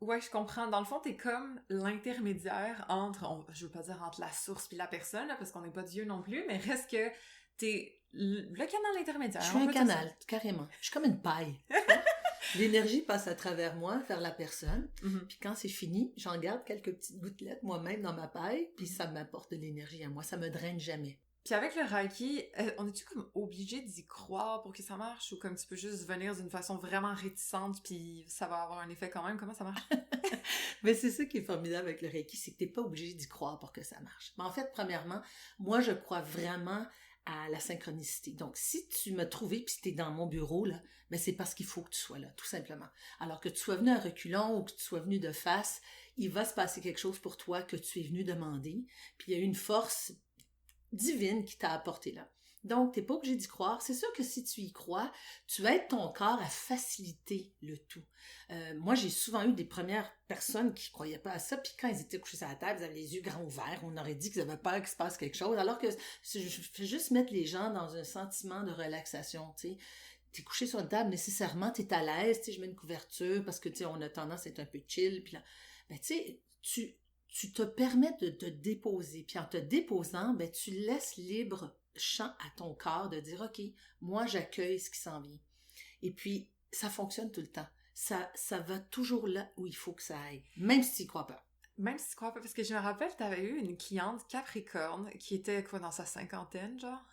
Ouais, je comprends. Dans le fond, t'es comme l'intermédiaire entre, je veux pas dire entre la source puis la personne, là, parce qu'on n'est pas Dieu non plus, mais reste que t'es le canal intermédiaire. Je suis un canal, carrément. Je suis comme une paille. L'énergie passe à travers moi, vers la personne. Puis quand c'est fini, j'en garde quelques petites gouttelettes moi-même dans ma paille, puis ça m'apporte de l'énergie à moi. Ça me draine jamais. Puis avec le Reiki, on est-tu comme obligé d'y croire pour que ça marche? Ou comme tu peux juste venir d'une façon vraiment réticente puis ça va avoir un effet quand même? Comment ça marche? Mais c'est ça qui est formidable avec le Reiki, c'est que t'es pas obligé d'y croire pour que ça marche. Mais en fait, premièrement, moi, je crois vraiment à la synchronicité. Donc, si tu m'as trouvé puis si t'es dans mon bureau, là, ben c'est parce qu'il faut que tu sois là, tout simplement. Alors que tu sois venu à reculons ou que tu sois venu de face, il va se passer quelque chose pour toi que tu es venu demander. Puis il y a une force divine qui t'a apporté là. Donc, t'es pas obligé d'y croire. C'est sûr que si tu y crois, tu aides ton corps à faciliter le tout. Moi, j'ai souvent eu des premières personnes qui croyaient pas à ça, puis quand ils étaient couchés sur la table, ils avaient les yeux grands ouverts, on aurait dit qu'ils avaient peur qu'il se passe quelque chose, alors que je fais juste mettre les gens dans un sentiment de relaxation, tu sais. T'es couché sur une table, nécessairement, t'es à l'aise, tu sais, je mets une couverture, parce que, tu sais, on a tendance à être un peu chill, puis là, ben, tu sais, tu te permets de te déposer, puis en te déposant, ben, tu laisses libre champ à ton corps de dire, OK, moi, j'accueille ce qui s'en vient. Et puis, ça fonctionne tout le temps. Ça va toujours là où il faut que ça aille, même si tu n'y crois pas. Même si tu crois pas, parce que je me rappelle, tu avais eu une cliente Capricorne qui était, quoi, dans sa cinquantaine, genre?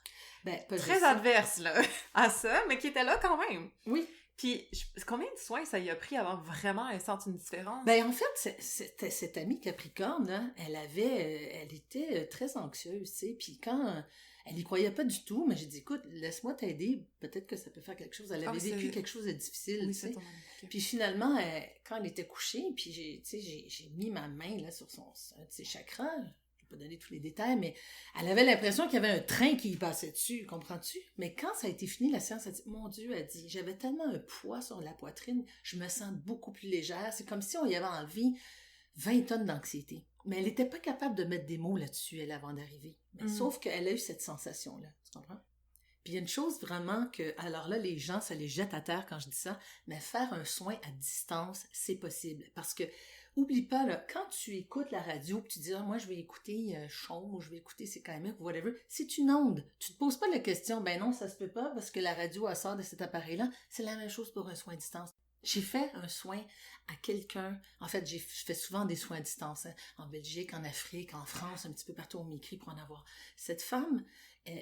Ben, pas Très juste ça. adverse, là, à ça, mais qui était là quand même. Oui. Puis, combien de soins ça y a pris avant vraiment elle sente une différence? Ben, en fait, cette amie Capricorne, hein, elle était très anxieuse, tu sais, puis quand elle n'y croyait pas du tout, mais j'ai dit, écoute, laisse-moi t'aider, peut-être que ça peut faire quelque chose. Elle avait vécu quelque chose de difficile, oui, tu sais. ton ami. Okay. Puis finalement, quand elle était couchée, puis j'ai mis ma main là sur un de ses chakras. Je vais pas donner tous les détails, mais elle avait l'impression qu'il y avait un train qui y passait dessus, comprends-tu? Mais quand ça a été fini, la séance a dit, mon Dieu, elle dit, j'avais tellement un poids sur la poitrine, je me sens beaucoup plus légère. C'est comme si on y avait enlevé 20 tonnes d'anxiété. Mais elle n'était pas capable de mettre des mots là-dessus, elle, avant d'arriver. Sauf qu'elle a eu cette sensation-là, tu comprends? Puis il y a une chose vraiment que, alors là, les gens, ça les jette à terre quand je dis ça, mais faire un soin à distance, c'est possible. Parce que, oublie pas, là, quand tu écoutes la radio, puis tu dis, ah, moi, je vais écouter Chaume, ou je vais écouter CKMF, ou whatever, c'est une onde. Tu te poses pas la question, ben non, ça se peut pas, parce que la radio, elle sort de cet appareil-là. C'est la même chose pour un soin à distance. J'ai fait un soin à quelqu'un. En fait, je fais souvent des soins à distance, hein, en Belgique, en Afrique, en France, un petit peu partout, on m'écrit pour en avoir. Cette femme,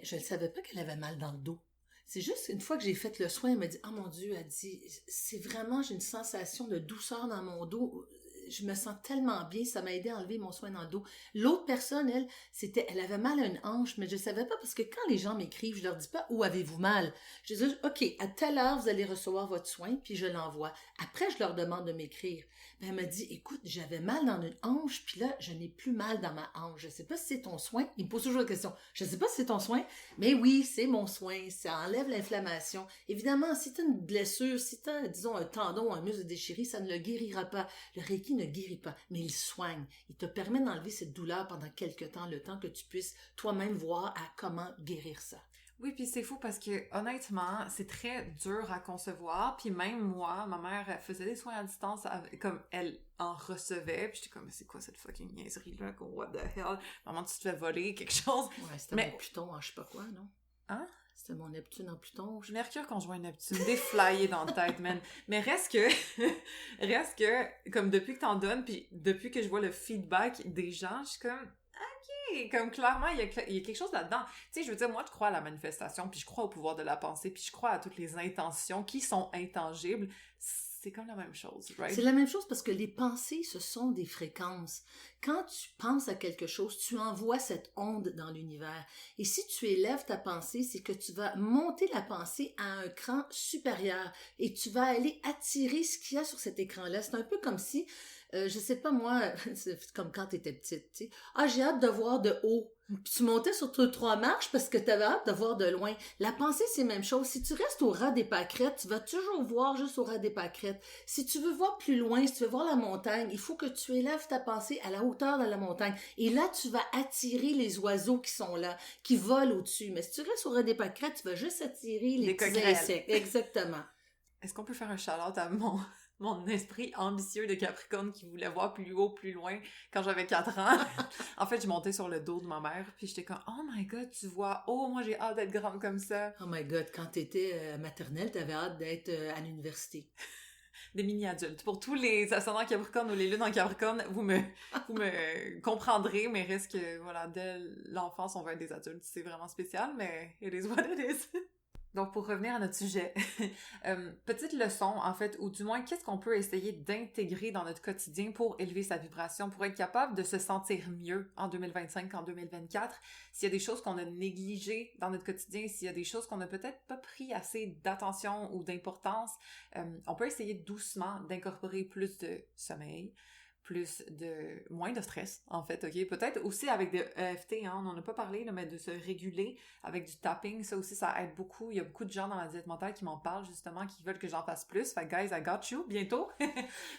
je ne savais pas qu'elle avait mal dans le dos. C'est juste une fois que j'ai fait le soin, elle m'a dit, oh mon Dieu, elle dit, c'est vraiment, j'ai une sensation de douceur dans mon dos. Je me sens tellement bien, ça m'a aidé à enlever mon soin dans le dos. L'autre personne, elle avait mal à une hanche, mais je ne savais pas parce que quand les gens m'écrivent, je leur dis pas où avez-vous mal. Je dis, OK, à telle heure, vous allez recevoir votre soin, puis je l'envoie. Après, je leur demande de m'écrire. Ben, elle m'a dit, écoute, j'avais mal dans une hanche, puis là, je n'ai plus mal dans ma hanche. Je ne sais pas si c'est ton soin. Il me pose toujours la question. Je ne sais pas si c'est ton soin, mais oui, c'est mon soin. Ça enlève l'inflammation. Évidemment, si tu as une blessure, si tu as, disons, un tendon, un muscle déchiré, ça ne le guérira pas. Le Reiki ne guérit pas, mais il soigne. Il te permet d'enlever cette douleur pendant quelque temps, le temps que tu puisses toi-même voir à comment guérir ça. Oui, puis c'est fou parce que, honnêtement, c'est très dur à concevoir. Puis même moi, ma mère, elle faisait des soins à distance, comme elle en recevait. Puis j'étais comme, c'est quoi cette fucking niaiserie-là? What the hell? Maman, tu te fais voler quelque chose? Ouais, c'était mon Pluton en je sais pas quoi, non? Hein? C'était mon Neptune en Pluton. Mercure conjoint Neptune, déflayé dans la tête, man. Mais reste que, comme depuis que t'en donnes, puis depuis que je vois le feedback des gens, je suis comme... Comme clairement, il y a quelque chose là-dedans. Tu sais, je veux dire, moi, je crois à la manifestation, puis je crois au pouvoir de la pensée, puis je crois à toutes les intentions qui sont intangibles. C'est comme la même chose, right? C'est la même chose parce que les pensées, ce sont des fréquences. Quand tu penses à quelque chose, tu envoies cette onde dans l'univers. Et si tu élèves ta pensée, c'est que tu vas monter la pensée à un cran supérieur et tu vas aller attirer ce qu'il y a sur cet écran-là. C'est un peu comme si... je sais pas moi, c'est comme quand t'étais petite, tu sais. Ah, j'ai hâte de voir de haut. Puis tu montais sur 3 marches parce que t'avais hâte de voir de loin. La pensée, c'est la même chose. Si tu restes au ras des pâquerettes, tu vas toujours voir juste au ras des pâquerettes. Si tu veux voir plus loin, si tu veux voir la montagne, il faut que tu élèves ta pensée à la hauteur de la montagne. Et là, tu vas attirer les oiseaux qui sont là, qui volent au-dessus. Mais si tu restes au ras des pâquerettes, tu vas juste attirer les petits insectes. Exactement. Est-ce qu'on peut faire un shout-out à mon esprit ambitieux de Capricorne qui voulait voir plus haut, plus loin quand j'avais 4 ans? En fait, je montais sur le dos de ma mère, puis j'étais comme « Oh my God, tu vois, oh, moi j'ai hâte d'être grande comme ça! » Oh my God, quand t'étais maternelle, t'avais hâte d'être à l'université. Des mini-adultes. Pour tous les ascendants Capricorne ou les lunes en Capricorne, vous me comprendrez, mais reste que, voilà, dès l'enfance, on va être des adultes. C'est vraiment spécial, mais it is what it is. Donc, pour revenir à notre sujet, petite leçon, en fait, ou du moins, qu'est-ce qu'on peut essayer d'intégrer dans notre quotidien pour élever sa vibration, pour être capable de se sentir mieux en 2025 qu'en 2024? S'il y a des choses qu'on a négligées dans notre quotidien, s'il y a des choses qu'on n'a peut-être pas pris assez d'attention ou d'importance, on peut essayer doucement d'incorporer plus de sommeil, moins de stress, en fait, OK? Peut-être aussi avec de EFT, hein, on n'en a pas parlé, là, mais de se réguler avec du tapping, ça aussi, ça aide beaucoup. Il y a beaucoup de gens dans la diète mentale qui m'en parlent, justement, qui veulent que j'en fasse plus. Fait que, guys, I got you, bientôt!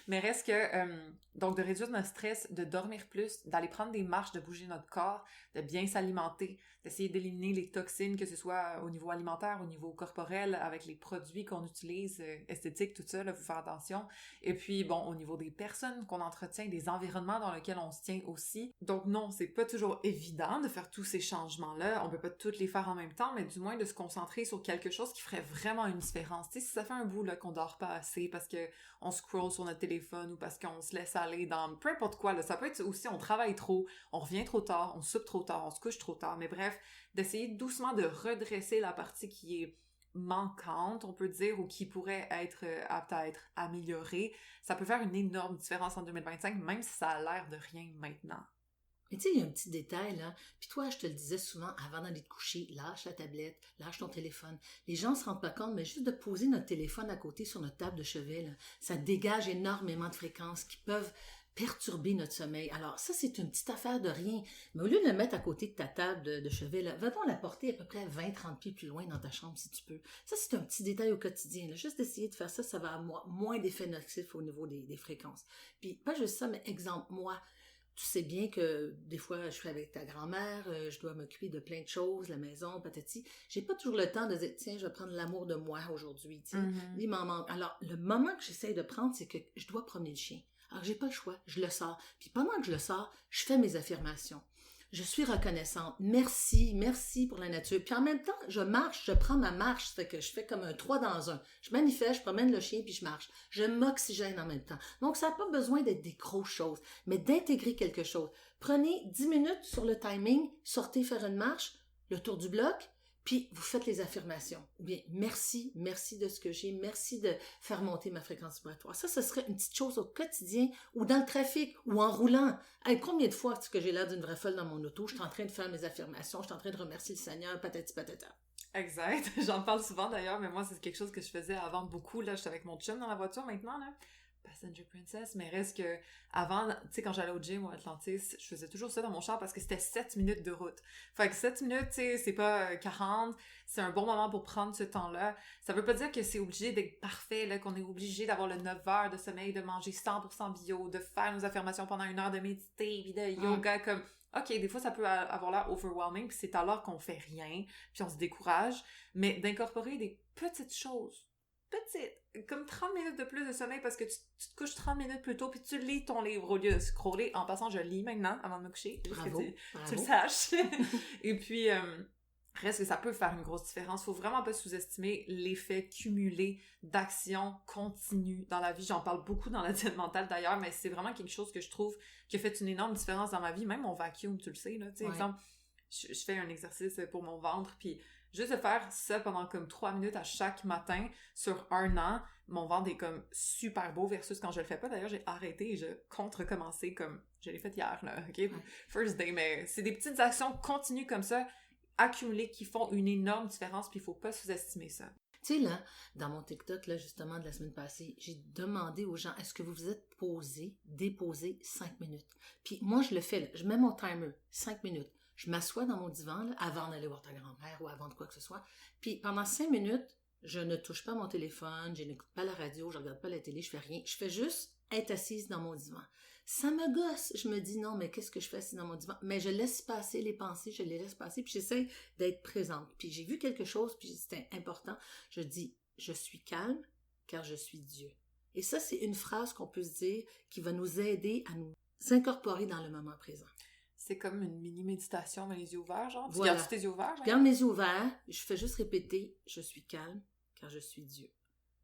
Mais reste que, donc, de réduire notre stress, de dormir plus, d'aller prendre des marches, de bouger notre corps, de bien s'alimenter, d'essayer d'éliminer les toxines, que ce soit au niveau alimentaire, au niveau corporel, avec les produits qu'on utilise, esthétiques, tout ça, là, faut faire attention. Et puis, bon, au niveau des personnes qu'on entretient, des environnements dans lesquels on se tient aussi. Donc non, c'est pas toujours évident de faire tous ces changements-là. On peut pas tous les faire en même temps, mais du moins de se concentrer sur quelque chose qui ferait vraiment une différence. Tu sais, si ça fait un bout là qu'on dort pas assez parce que on scroll sur notre téléphone ou parce qu'on se laisse aller dans peu importe quoi, là, ça peut être aussi on travaille trop, on revient trop tard, on soupe trop tard, on se couche trop tard, mais bref, d'essayer doucement de redresser la partie qui est manquante, on peut dire, ou qui pourrait être apte à être améliorée, ça peut faire une énorme différence en 2025, même si ça a l'air de rien maintenant. Mais tu sais, il y a un petit détail, là. Puis toi, je te le disais souvent avant d'aller te coucher, lâche la tablette, lâche ton téléphone. Les gens se rendent pas compte, mais juste de poser notre téléphone à côté sur notre table de chevet, là, ça dégage énormément de fréquences qui peuvent perturber notre sommeil. Alors ça, c'est une petite affaire de rien. Mais au lieu de le mettre à côté de ta table de chevet, là, va donc la porter à peu près 20-30 pieds plus loin dans ta chambre si tu peux. Ça, c'est un petit détail au quotidien, là. Juste d'essayer de faire ça, ça va avoir moins d'effets nocifs au niveau des fréquences. Puis pas juste ça, mais exemple, moi, tu sais bien que des fois, je suis avec ta grand-mère, je dois m'occuper de plein de choses, la maison, patati. J'ai pas toujours le temps de dire, tiens, je vais prendre l'amour de moi aujourd'hui, tu sais. Mm-hmm. Il m'en manque. Alors, le moment que j'essaie de prendre, c'est que je dois promener le chien. Alors, j'ai pas le choix, je le sors. Puis pendant que je le sors, je fais mes affirmations. Je suis reconnaissante. Merci pour la nature. Puis en même temps, je marche, je prends ma marche. Ça fait que je fais comme un 3 dans 1. Je manifeste, je promène le chien, puis je marche. Je m'oxygène en même temps. Donc, ça n'a pas besoin d'être des grosses choses, mais d'intégrer quelque chose. Prenez 10 minutes sur le timing, sortez faire une marche, le tour du bloc, puis vous faites les affirmations. Ou bien, merci de ce que j'ai, merci de faire monter ma fréquence vibratoire. Ça, ce serait une petite chose au quotidien, ou dans le trafic, ou en roulant. Hey, combien de fois est-ce que j'ai l'air d'une vraie folle dans mon auto? Je suis en train de faire mes affirmations, je suis en train de remercier le Seigneur, patati patata. Exact. J'en parle souvent d'ailleurs, mais moi, c'est quelque chose que je faisais avant beaucoup. Là, j'étais avec mon chum dans la voiture maintenant, là. Passenger Princess, mais reste que avant, tu sais, quand j'allais au gym ou à Atlantis, je faisais toujours ça dans mon char parce que c'était 7 minutes de route. Fait que 7 minutes, tu sais, c'est pas 40, c'est un bon moment pour prendre ce temps-là. Ça veut pas dire que c'est obligé d'être parfait, là, qu'on est obligé d'avoir le 9 heures de sommeil, de manger 100% bio, de faire nos affirmations pendant 1 heure, de méditer, puis de yoga, comme... OK, des fois, ça peut avoir l'air overwhelming, puis c'est alors qu'on fait rien, puis on se décourage, mais d'incorporer des petites choses, comme 30 minutes de plus de sommeil parce que tu te couches 30 minutes plus tôt puis tu lis ton livre au lieu de scroller. En passant, je lis maintenant avant de me coucher. Bravo, que tu le saches. Et puis, reste que ça peut faire une grosse différence. Faut vraiment pas sous-estimer l'effet cumulé d'actions continues dans la vie. J'en parle beaucoup dans la diète mentale d'ailleurs, mais c'est vraiment quelque chose que je trouve qui a fait une énorme différence dans ma vie. Même mon vacuum, tu le sais, là. Tu sais, exemple, je fais un exercice pour mon ventre puis juste de faire ça pendant comme 3 minutes à chaque matin sur 1 an, mon ventre est comme super beau versus quand je le fais pas. D'ailleurs, j'ai arrêté et je compte recommencer comme je l'ai fait hier, là, OK? First day, mais c'est des petites actions continues comme ça, accumulées, qui font une énorme différence, puis il faut pas sous-estimer ça. Tu sais, là, dans mon TikTok, là, justement, de la semaine passée, j'ai demandé aux gens, est-ce que vous vous êtes déposé 5 minutes? Puis moi, je le fais, là, je mets mon timer, 5 minutes. Je m'assois dans mon divan là, avant d'aller voir ta grand-mère ou avant de quoi que ce soit. Puis pendant 5 minutes, je ne touche pas mon téléphone, je n'écoute pas la radio, je regarde pas la télé, je fais rien. Je fais juste être assise dans mon divan. Ça me gosse. Je me dis non, mais qu'est-ce que je fais assis dans mon divan? Mais je laisse passer les pensées, je les laisse passer, puis j'essaie d'être présente. Puis j'ai vu quelque chose, puis c'était important. Je dis, je suis calme car je suis Dieu. Et ça, c'est une phrase qu'on peut se dire qui va nous aider à nous incorporer dans le moment présent. C'est comme une mini-méditation, mais les yeux ouverts, genre? Voilà. Tu gardes tes yeux ouverts? Je garde mes yeux ouverts, je fais juste répéter « Je suis calme, car je suis Dieu ».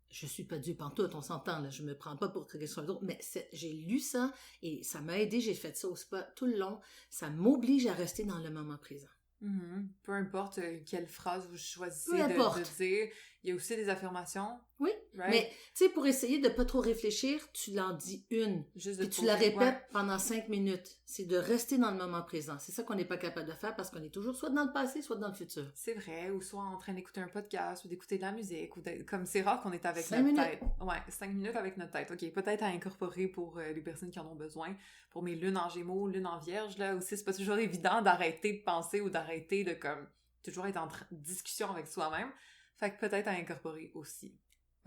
Je suis pas Dieu pantoute, on s'entend, là, je me prends pas pour quelque chose d'autre, mais j'ai lu ça, et ça m'a aidé, j'ai fait ça au spa tout le long, ça m'oblige à rester dans le moment présent. Mm-hmm. Peu importe quelle phrase vous choisissez de dire, Il y a aussi des affirmations. Oui, right? mais tu sais, pour essayer de pas trop réfléchir, tu l'en dis une. Juste de Et tu poser- la répètes ouais. pendant 5 minutes. C'est de rester dans le moment présent. C'est ça qu'on n'est pas capable de faire parce qu'on est toujours soit dans le passé, soit dans le futur. C'est vrai, ou soit en train d'écouter un podcast, ou d'écouter de la musique, ou comme c'est rare qu'on est avec 5 notre minutes. tête. Ouais, 5 minutes avec notre tête. OK, peut-être à incorporer pour les personnes qui en ont besoin. Pour mes lunes en gémeaux, lunes en vierge, là aussi, c'est pas toujours évident d'arrêter de penser ou d'arrêter de comme toujours être en discussion avec soi-même. Fait que peut-être à incorporer aussi.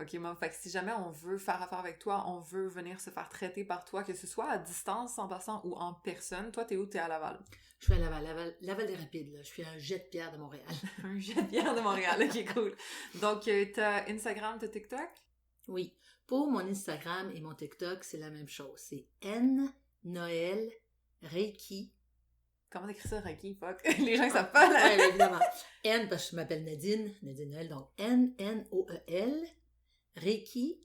OK, moi, fait que si jamais on veut faire affaire avec toi, on veut venir se faire traiter par toi, que ce soit à distance en passant ou en personne, toi, t'es où? T'es à Laval. Je suis à Laval des Rapides, là. Je suis un jet de pierre de Montréal. Un jet de bière de Montréal, ok, cool. Donc, t'as Instagram, t'as TikTok? Oui. Pour mon Instagram et mon TikTok, c'est la même chose. C'est N Noël Reiki. Comment t'écris ça, Reiki? Fuck. Les gens ne savent pas, là. Oui, évidemment. N, parce que je m'appelle Nadine Noël, donc N-N-O-E-L, Reiki,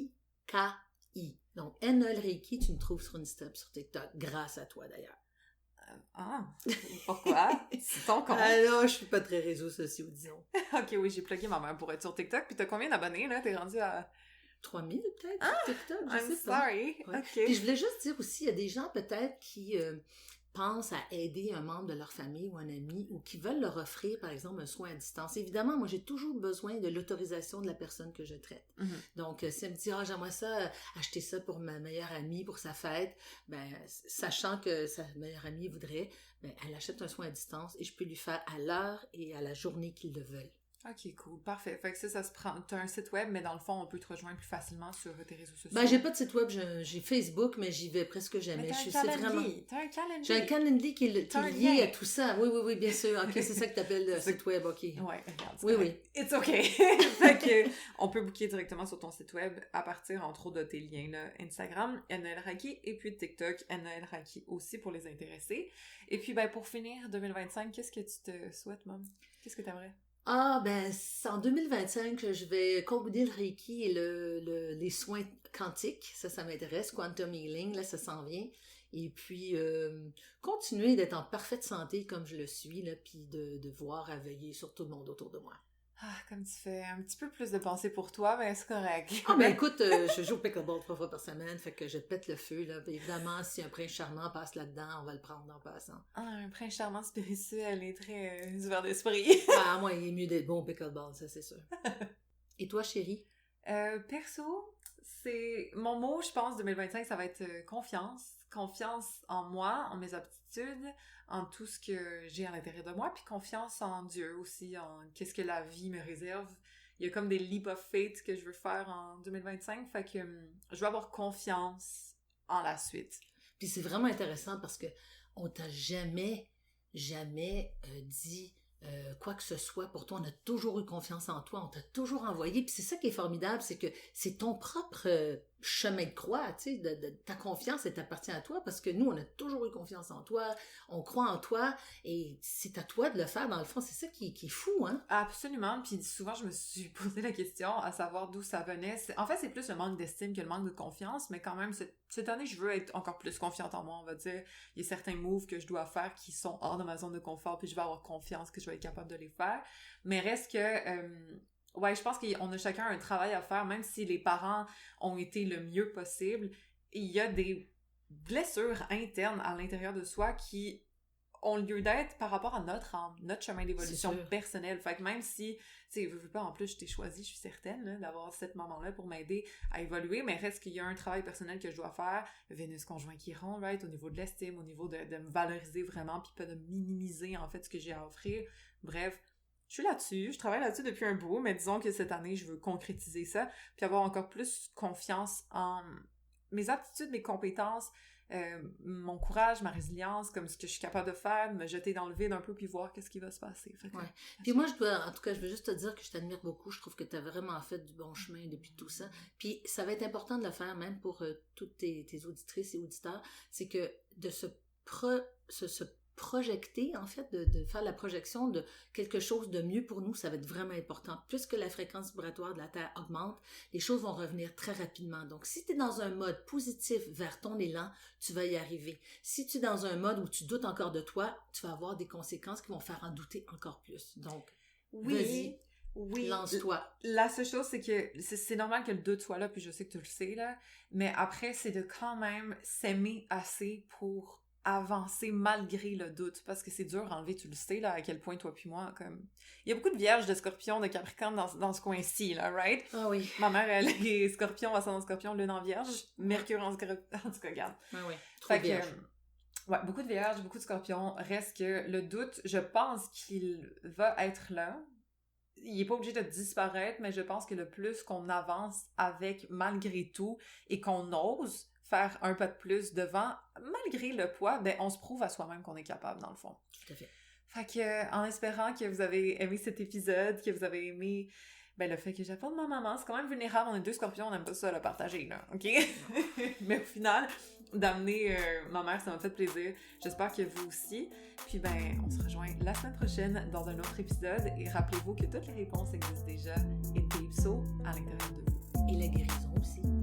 R-E-I-K-I. Donc, N Noël Reiki, tu me trouves sur Insta, sur TikTok, grâce à toi d'ailleurs. Ah, pourquoi? C'est ton compte. Ah non, je suis pas très réseaux sociaux, disons. Ok, oui, j'ai plugué ma mère pour être sur TikTok. Puis t'as combien d'abonnés, là? T'es rendu à... 3000 peut-être sur TikTok, je I'm sais pas. sorry. Ouais. Ok. Puis je voulais juste dire aussi, il y a des gens peut-être qui pensent à aider un membre de leur famille ou un ami ou qui veulent leur offrir, par exemple, un soin à distance. Évidemment, moi, j'ai toujours besoin de l'autorisation de la personne que je traite. Mhm. Donc, si elle me dit, j'aimerais ça, acheter ça pour ma meilleure amie pour sa fête, ben, sachant que sa meilleure amie voudrait, ben, elle achète un soin à distance et je peux lui faire à l'heure et à la journée qu'ils le veulent. Ok, cool, parfait. Fait que ça se prend... T'as un site web, mais dans le fond, on peut te rejoindre plus facilement sur tes réseaux sociaux. Ben, j'ai pas de site web, j'ai Facebook, mais j'y vais presque jamais. Mais Je t'as suis un c'est calendrier. vraiment... T'as un calendrier. J'ai un calendrier qui est T'as un lié lien. à tout ça. Oui, bien sûr. OK, c'est ça que t'appelles le C'est- site web, OK. Ouais, regarde. c'est Oui, correct. It's okay. Fait que, on peut booker directement sur ton site web à partir, entre autres, de tes liens, là. Instagram, NL Raki, et puis TikTok, NL Raki aussi pour les intéressés. Et puis, ben, pour finir 2025, qu'est-ce que tu te souhaites, Mom? Qu'est-ce que t'aimerais? Ah, ben, c'est en 2025, je vais combiner le Reiki et les soins quantiques. Ça m'intéresse. Quantum Healing, là, ça s'en vient. Et puis, continuer d'être en parfaite santé comme je le suis, là, puis de voir à veiller sur tout le monde autour de moi. Ah, comme tu fais un petit peu plus de pensée pour toi, ben c'est correct. Ah, ben écoute, je joue au pickleball 3 fois par semaine, fait que je pète le feu, là. Puis évidemment, si un prince charmant passe là-dedans, on va le prendre en passant. Ah, un prince charmant spirituel et très ouvert d'esprit. Ah, moi, il est mieux d'être bon au pickleball, ça, c'est sûr. Et toi, chérie? Perso, c'est... Mon mot, je pense, 2025, ça va être confiance. Confiance en moi, en mes aptitudes, en tout ce que j'ai à l'intérieur de moi, puis confiance en Dieu aussi, en qu'est-ce que la vie me réserve. Il y a comme des leap of faith que je veux faire en 2025, fait que je veux avoir confiance en la suite. Puis c'est vraiment intéressant parce que on t'a jamais dit quoi que ce soit pour toi. On a toujours eu confiance en toi. On t'a toujours envoyé. Puis c'est ça qui est formidable, c'est que c'est ton propre chemin de croix, tu sais, de ta confiance, elle t'appartient à toi parce que nous, on a toujours eu confiance en toi. On croit en toi et c'est à toi de le faire. Dans le fond, c'est ça qui est fou, hein? Absolument, puis souvent je me suis posé la question à savoir d'où ça venait. En fait, c'est plus le manque d'estime que le manque de confiance, mais quand même, cette année, je veux être encore plus confiante en moi, on va dire. Il y a certains moves que je dois faire qui sont hors de ma zone de confort, puis je vais avoir confiance que je vais être capable de les faire. Mais reste que... ouais, je pense qu'on a chacun un travail à faire, même si les parents ont été le mieux possible. Il y a des blessures internes à l'intérieur de soi qui ont lieu d'être par rapport à notre âme, notre chemin d'évolution personnelle. Fait que même si, tu sais, veux pas, en plus, je t'ai choisi, je suis certaine, là, d'avoir cette maman-là pour m'aider à évoluer, mais reste qu'il y a un travail personnel que je dois faire, Vénus conjoint Chiron, right, au niveau de l'estime, au niveau de me valoriser vraiment, puis pas de minimiser, en fait, ce que j'ai à offrir. Bref, je suis là-dessus, je travaille là-dessus depuis un bout, mais disons que cette année, je veux concrétiser ça, puis avoir encore plus confiance en mes aptitudes, mes compétences, mon courage, ma résilience, comme ce que je suis capable de faire, me jeter dans le vide un peu puis voir qu'est-ce qui va se passer. Fait que, ouais. Puis moi, en tout cas, je veux juste te dire que je t'admire beaucoup. Je trouve que tu as vraiment fait du bon chemin depuis tout ça. Puis ça va être important de le faire même pour toutes tes auditrices et auditeurs. C'est que de se projeter, en fait, de faire la projection de quelque chose de mieux pour nous, ça va être vraiment important. Plus que la fréquence vibratoire de la Terre augmente, les choses vont revenir très rapidement. Donc, si tu es dans un mode positif vers ton élan, tu vas y arriver. Si tu es dans un mode où tu doutes encore de toi, tu vas avoir des conséquences qui vont faire en douter encore plus. Donc, oui, vas-y. Oui. Lance-toi. La seule chose, c'est que c'est normal que le doute soit là, puis je sais que tu le sais, là, mais après, c'est de quand même s'aimer assez pour avancer malgré le doute, parce que c'est dur à enlever, tu le sais, là, à quel point toi puis moi, comme... Il y a beaucoup de vierges, de scorpions, de capricornes dans ce coin-ci, là, right? Ah oui. Ma mère, elle est scorpion, ascendant scorpion, lune en vierge, Mercure en scorpion, en tout cas, regarde. Ah oui, trop vierge. Ouais, beaucoup de vierges, beaucoup de scorpions. Reste que le doute, je pense qu'il va être là. Il est pas obligé de disparaître, mais je pense que le plus qu'on avance avec malgré tout et qu'on ose faire un pas de plus devant, malgré le poids, ben on se prouve à soi-même qu'on est capable, dans le fond. Tout à fait. Fait que, en espérant que vous avez aimé cet épisode, que vous avez aimé le fait que j'apporte ma maman, c'est quand même vulnérable, on est 2 scorpions, on aime pas ça le partager, là, ok? Mais au final, d'amener ma mère, ça m'a fait plaisir. J'espère que vous aussi. Puis ben, on se rejoint la semaine prochaine dans un autre épisode. Et rappelez-vous que toutes les réponses existent déjà et deep so à l'intérieur de vous. Et la guérison aussi.